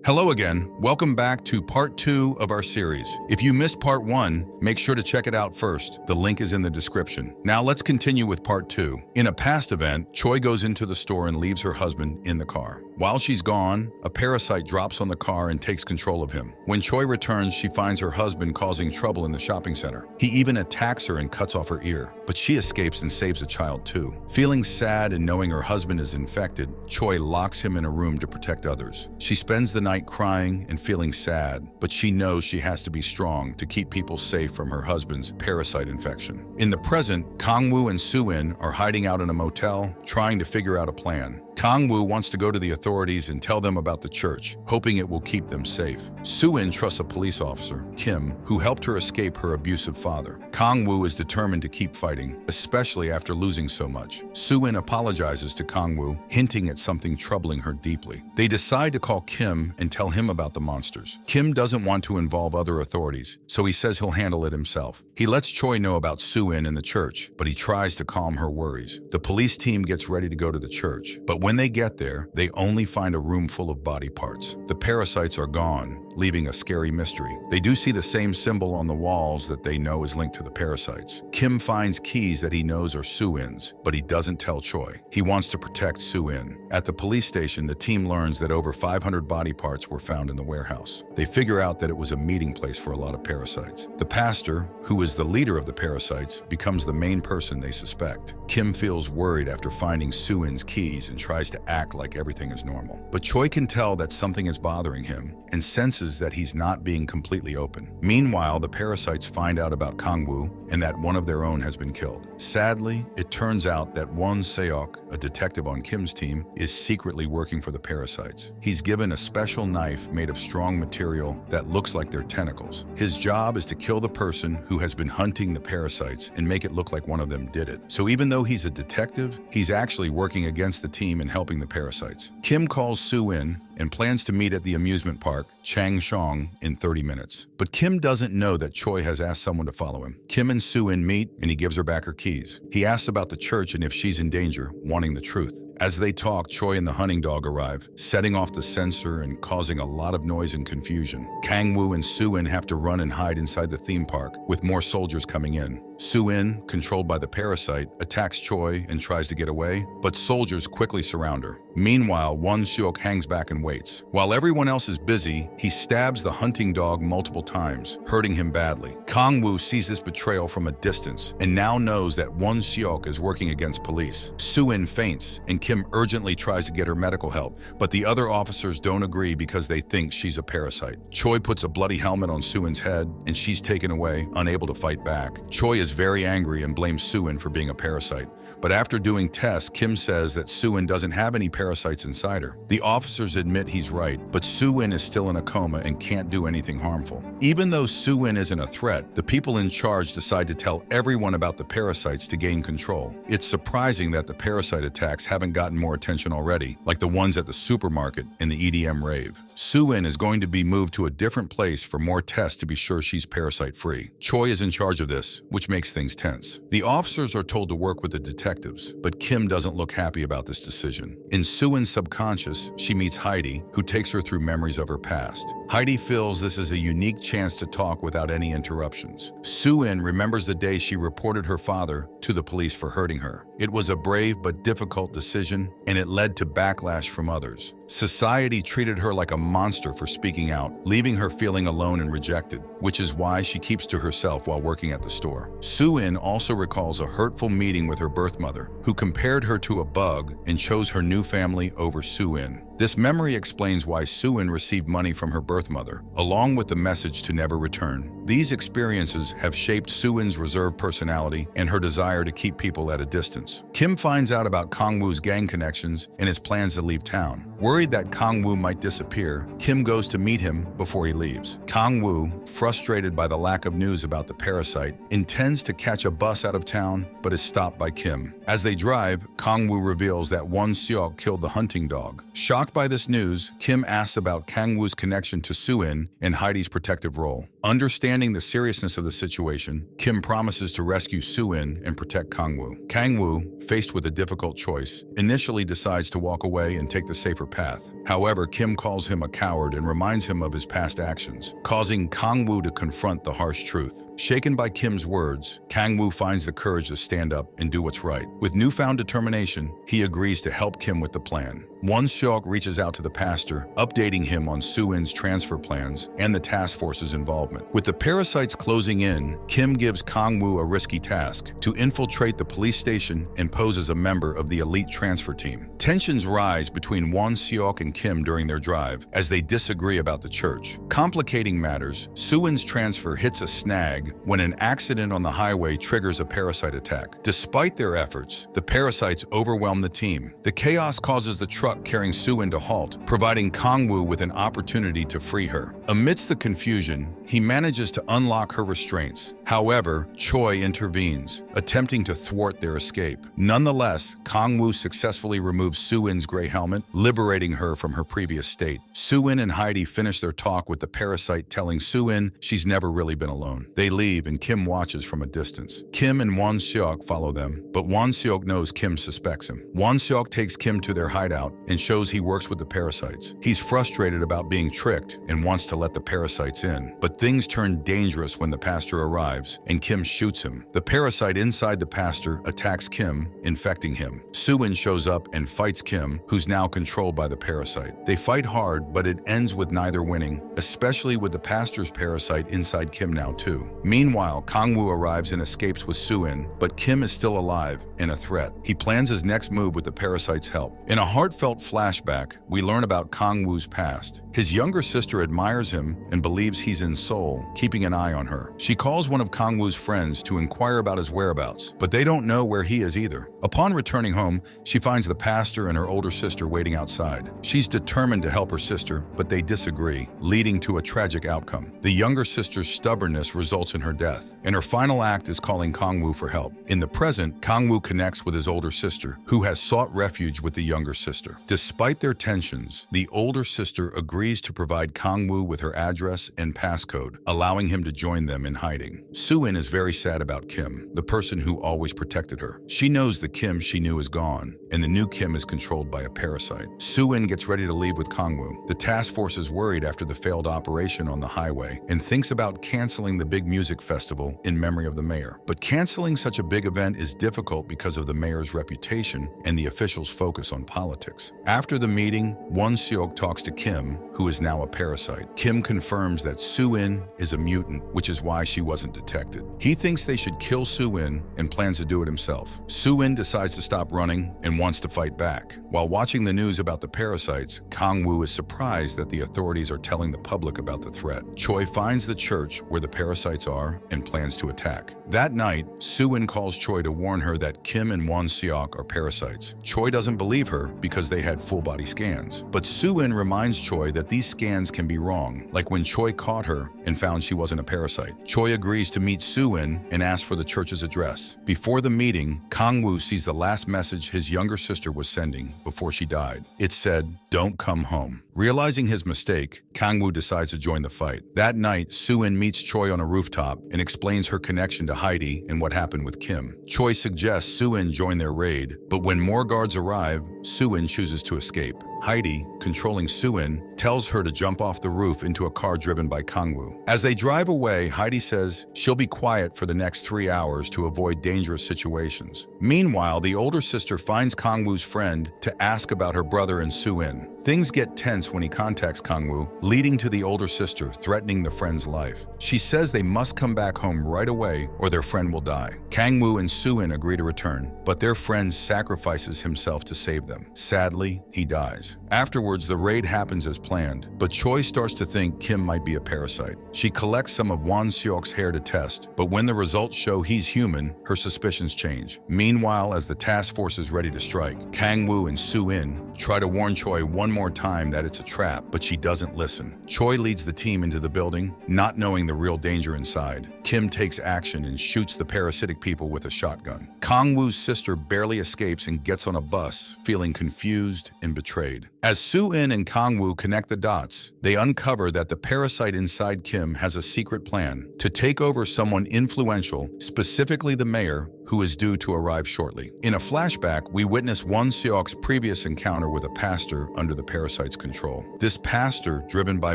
Hello again. Welcome back to part 2 of our series. If you missed part 1, make sure to check it out first. The link is in the description. Now let's continue with part 2. In a past event, Choi goes into the store and leaves her husband in the car. While she's gone, a parasite drops on the car and takes control of him. When Choi returns, she finds her husband causing trouble in the shopping center. He even attacks her and cuts off her ear, but she escapes and saves a child too. Feeling sad and knowing her husband is infected, Choi locks him in a room to protect others. She spends the night crying and feeling sad, but she knows she has to be strong to keep people safe from her husband's parasite infection. In the present, Kang-woo and Soo-in are hiding out in a motel, trying to figure out a plan. Kang-woo wants to go to the authorities and tell them about the church, hoping it will keep them safe. Soo-in trusts a police officer, Kim, who helped her escape her abusive father. Kang-woo is determined to keep fighting, especially after losing so much. Soo-in apologizes to Kang-woo, hinting at something troubling her deeply. They decide to call Kim and tell him about the monsters. Kim doesn't want to involve other authorities, so he says he'll handle it himself. He lets Choi know about Soo-in and the church, but he tries to calm her worries. The police team gets ready to go to the church, but when they get there, they only find a room full of body parts. The parasites are gone, leaving a scary mystery. They do see the same symbol on the walls that they know is linked to the parasites. Kim finds keys that he knows are Soo-in's, but he doesn't tell Choi. He wants to protect Soo-in. At the police station, the team learns that over 500 body parts were found in the warehouse. They figure out that it was a meeting place for a lot of parasites. The pastor, who is the leader of the parasites, becomes the main person they suspect. Kim feels worried after finding Soo-in's keys and tries to act like everything is normal. But Choi can tell that something is bothering him and senses that he's not being completely open. Meanwhile, the parasites find out about Kang-woo and that one of their own has been killed. Sadly, it turns out that Won Seok, a detective on Kim's team, is secretly working for the parasites. He's given a special knife made of strong material that looks like they're tentacles. His job is to kill the person who has been hunting the parasites and make it look like one of them did it. So even though he's a detective, he's actually working against the team and helping the parasites. Kim calls Soo-in and plans to meet at the amusement park, Changshong, in 30 minutes. But Kim doesn't know that Choi has asked someone to follow him. Kim and Soo-in meet, and he gives her back her keys. He asks about the church and if she's in danger, wanting the truth. As they talk, Choi and the hunting dog arrive, setting off the sensor and causing a lot of noise and confusion. Kang-woo and Soo-in have to run and hide inside the theme park, with more soldiers coming in. Soo-in, controlled by the parasite, attacks Choi and tries to get away, but soldiers quickly surround her. Meanwhile, Won Seok hangs back and waits. While everyone else is busy, he stabs the hunting dog multiple times, hurting him badly. Kang-woo sees this betrayal from a distance and now knows that Won Seok is working against police. Soo-in faints, and Kim urgently tries to get her medical help, but the other officers don't agree because they think she's a parasite. Choi puts a bloody helmet on Soo-in's head, and she's taken away, unable to fight back. Choi is very angry and blames Soo-in for being a parasite. But after doing tests, Kim says that Soo-in doesn't have any parasites inside her. The officers admit he's right, but Soo-in is still in a coma and can't do anything harmful. Even though Soo-in isn't a threat, the people in charge decide to tell everyone about the parasites to gain control. It's surprising that the parasite attacks haven't gotten more attention already, like the ones at the supermarket and the EDM rave. Soo-in is going to be moved to a different place for more tests to be sure she's parasite-free. Choi is in charge of this, which makes things tense. The officers are told to work with the detectives, but Kim doesn't look happy about this decision. In Soo-in's subconscious, she meets Heidi, who takes her through memories of her past. Heidi feels this is a unique chance to talk without any interruptions. Soo-in remembers the day she reported her father to the police for hurting her. It was a brave but difficult decision, and it led to backlash from others. Society treated her like a monster for speaking out, leaving her feeling alone and rejected, which is why she keeps to herself while working at the store. Soo-in also recalls a hurtful meeting with her birth mother, who compared her to a bug and chose her new family over Soo-in. This memory explains why Soo-in received money from her birth mother, along with the message to never return. These experiences have shaped Soo-in's reserved personality and her desire to keep people at a distance. Kim finds out about Kang-woo's gang connections and his plans to leave town. Worried that Kang-woo might disappear, Kim goes to meet him before he leaves. Kang-woo, frustrated by the lack of news about the parasite, intends to catch a bus out of town, but is stopped by Kim. As they drive, Kang-woo reveals that Won Seok killed the hunting dog. Shocked by this news, Kim asks about Kang-woo's connection to Soo-in and Heidi's protective role. Understanding the seriousness of the situation, Kim promises to rescue Soo-in and protect Kang-woo. Kang-woo, faced with a difficult choice, initially decides to walk away and take the safer path. However, Kim calls him a coward and reminds him of his past actions, causing Kang-woo to confront the harsh truth. Shaken by Kim's words, Kang-woo finds the courage to stand up and do what's right. With newfound determination, he agrees to help Kim with the plan. Won-seok reaches out to the pastor, updating him on Soo-in's transfer plans and the task force's involvement. With the parasites closing in, Kim gives Kang-woo a risky task: to infiltrate the police station and pose as a member of the elite transfer team. Tensions rise between Won-seok and Kim during their drive as they disagree about the church. Complicating matters, Soo-in's transfer hits a snag when an accident on the highway triggers a parasite attack. Despite their efforts, the parasites overwhelm the team. The chaos causes the truck carrying Soo-in to halt, providing Kang-woo with an opportunity to free her. Amidst the confusion, he manages to unlock her restraints. However, Choi intervenes, attempting to thwart their escape. Nonetheless, Kang-woo successfully removes Soo-in's gray helmet, liberating her from her previous state. Soo-in and Heidi finish their talk with the parasite telling Soo-in she's never really been alone. They leave and Kim watches from a distance. Kim and Won-seok follow them, but Won-seok knows Kim suspects him. Won-seok takes Kim to their hideout and shows he works with the parasites. He's frustrated about being tricked and wants to let the parasites in, but things turn dangerous when the pastor arrives and Kim shoots him. The parasite inside the pastor attacks Kim, infecting him. Soo-in shows up and fights Kim, who's now controlled by the parasite. They fight hard, but it ends with neither winning, especially with the pastor's parasite inside Kim now too. Meanwhile, Kang-woo arrives and escapes with Soo-in, but Kim is still alive and a threat. He plans his next move with the parasite's help. In a heartfelt flashback, we learn about Kang-woo's past. His younger sister admires him and believes he's in Seoul, keeping an eye on her. She calls one of Kang-woo's friends to inquire about his whereabouts, but they don't know where he is either. Upon returning home, she finds the pastor and her older sister waiting outside. She's determined to help her sister, but they disagree, leading to a tragic outcome. The younger sister's stubbornness results in her death, and her final act is calling Kang-woo for help. In the present, Kang-woo connects with his older sister, who has sought refuge with the younger sister. Despite their tensions, the older sister agrees to provide Kang-woo with her address and passcode, allowing him to join them in hiding. Soo-in is very sad about Kim, the person who always protected her. She knows the Kim she knew is gone, and the new Kim is controlled by a parasite. Soo-in gets ready to leave with Kang-woo. The task force is worried after the failed operation on the highway and thinks about canceling the big music festival in memory of the mayor. But canceling such a big event is difficult because of the mayor's reputation and the officials' focus on politics. After the meeting, Won-seok talks to Kim, who is now a parasite. Kim confirms that Soo-in is a mutant, which is why she wasn't detected. He thinks they should kill Soo-in and plans to do it himself. Soo-in decides to stop running and wants to fight back. While watching the news about the parasites, Kang-woo is surprised that the authorities are telling the public about the threat. Choi finds the church where the parasites are and plans to attack. That night, Soo-in calls Choi to warn her that Kim and Won-seok are parasites. Choi doesn't believe her because they had full-body scans. But Soo-in reminds Choi that these scans can be wrong, like when Choi caught her and found she wasn't a parasite. Choi agrees to meet Soo-in and asks for the church's address. Before the meeting, Kang-woo sees the last message his younger sister was sending before she died. It said, "Don't come home." Realizing his mistake, Kang-woo decides to join the fight. That night, Soo-in meets Choi on a rooftop and explains her connection to Heidi and what happened with Kim. Choi suggests Soo-in join their raid, but when more guards arrive, Soo-in chooses to escape. Heidi, controlling Soo-in, tells her to jump off the roof into a car driven by Kang-woo. As they drive away, Heidi says she'll be quiet for the next 3 hours to avoid dangerous situations. Meanwhile, the older sister finds Kang-woo's friend to ask about her brother and Soo-in. Things get tense when he contacts Kang-woo, leading to the older sister threatening the friend's life. She says they must come back home right away or their friend will die. Kang-woo and Soo-in agree to return, but their friend sacrifices himself to save them. Sadly, he dies. Afterwards, the raid happens as planned, but Choi starts to think Kim might be a parasite. She collects some of Won-seok's hair to test, but when the results show he's human, her suspicions change. Meanwhile, as the task force is ready to strike, Kang-woo and Soo-in try to warn Choi one one more time that it's a trap, but she doesn't listen. Choi leads the team into the building, not knowing the real danger inside. Kim takes action and shoots the parasitic people with a shotgun. Kang-woo's sister barely escapes and gets on a bus, feeling confused and betrayed. As Soo-in and Kang-woo connect the dots, they uncover that the parasite inside Kim has a secret plan to take over someone influential, specifically the mayor, who is due to arrive shortly. In a flashback, we witness Won-seok's previous encounter with a pastor under the parasite's control. This pastor, driven by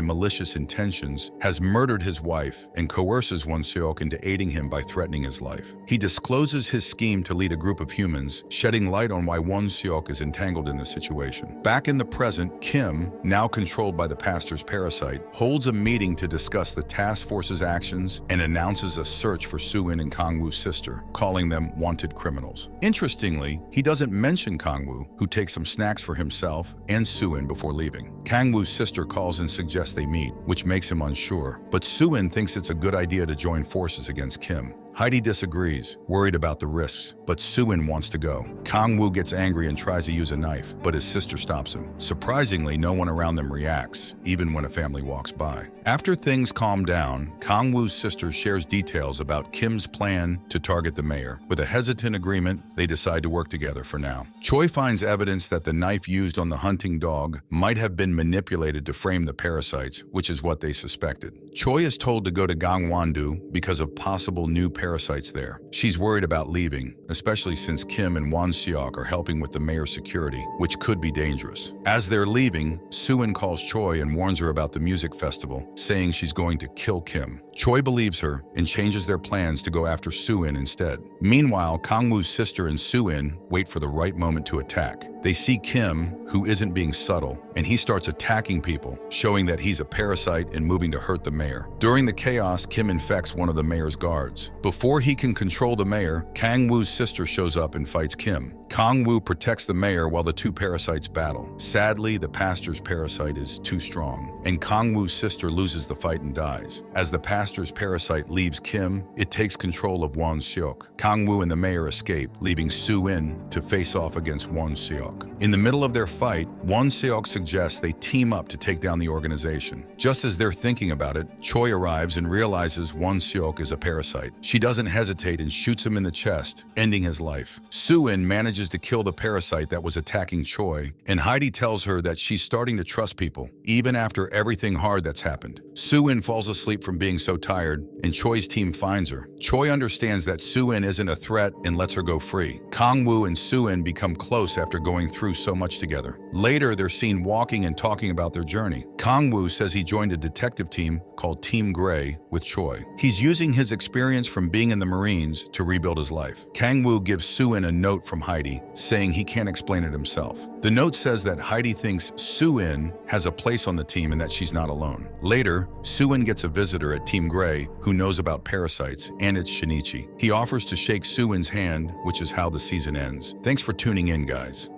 malicious intentions, has murdered his wife and coerces Won-seok into aiding him by threatening his life. He discloses his scheme to lead a group of humans, shedding light on why Won-seok is entangled in the situation. Back in the present, Kim, now controlled by the pastor's parasite, holds a meeting to discuss the task force's actions and announces a search for Soo-in and Kang-woo's sister, calling them wanted criminals. Interestingly, he doesn't mention Kang-woo, who takes some snacks for himself and Soo-in before leaving. Kang-woo's sister calls and suggests they meet, which makes him unsure, but Soo-in thinks it's a good idea to join forces against Kim. Heidi disagrees, worried about the risks, but Soo-in wants to go. Kang-woo gets angry and tries to use a knife, but his sister stops him. Surprisingly, no one around them reacts, even when a family walks by. After things calm down, Kang-woo's sister shares details about Kim's plan to target the mayor. With a hesitant agreement, they decide to work together for now. Choi finds evidence that the knife used on the hunting dog might have been manipulated to frame the parasites, which is what they suspected. Choi is told to go to Gangwon-do because of possible new parasites there. She's worried about leaving, especially since Kim and Won-seok are helping with the mayor's security, which could be dangerous. As they're leaving, Soo-in calls Choi and warns her about the music festival, saying she's going to kill Kim. Choi believes her and changes their plans to go after Soo-in instead. Meanwhile, Kang-woo's sister and Soo-in wait for the right moment to attack. They see Kim, who isn't being subtle, and he starts attacking people, showing that he's a parasite and moving to hurt the mayor. During the chaos, Kim infects one of the mayor's guards. Before he can control the mayor, Kang-woo's sister shows up and fights Kim. Kang-woo protects the mayor while the two parasites battle. Sadly, the pastor's parasite is too strong, and Kang-woo's sister loses the fight and dies. As the pastor's parasite leaves Kim, it takes control of Won-seok. Kang-woo and the mayor escape, leaving Soo-in to face off against Won-seok. In the middle of their fight, Won-seok suggests they team up to take down the organization. Just as they're thinking about it, Choi arrives and realizes Won-seok is a parasite. She doesn't hesitate and shoots him in the chest, ending his life. Soo-in manages to kill the parasite that was attacking Choi, and Heidi tells her that she's starting to trust people, even after everything hard that's happened. Soo-in falls asleep from being so tired, and Choi's team finds her. Choi understands that Soo-in isn't a threat and lets her go free. Kang-woo and Soo-in become close after going through so much together. Later, they're seen walking and talking about their journey. Kang-woo says he joined a detective team called Team Gray with Choi. He's using his experience from being in the Marines to rebuild his life. Kang-woo gives Soo-in a note from Heidi, saying he can't explain it himself. The note says that Heidi thinks Soo-in has a place on the team and that she's not alone. Later, Soo-in gets a visitor at Team Gray who knows about parasites, and it's Shinichi. He offers to shake Soo-in's hand, which is how the season ends. Thanks for tuning in, guys.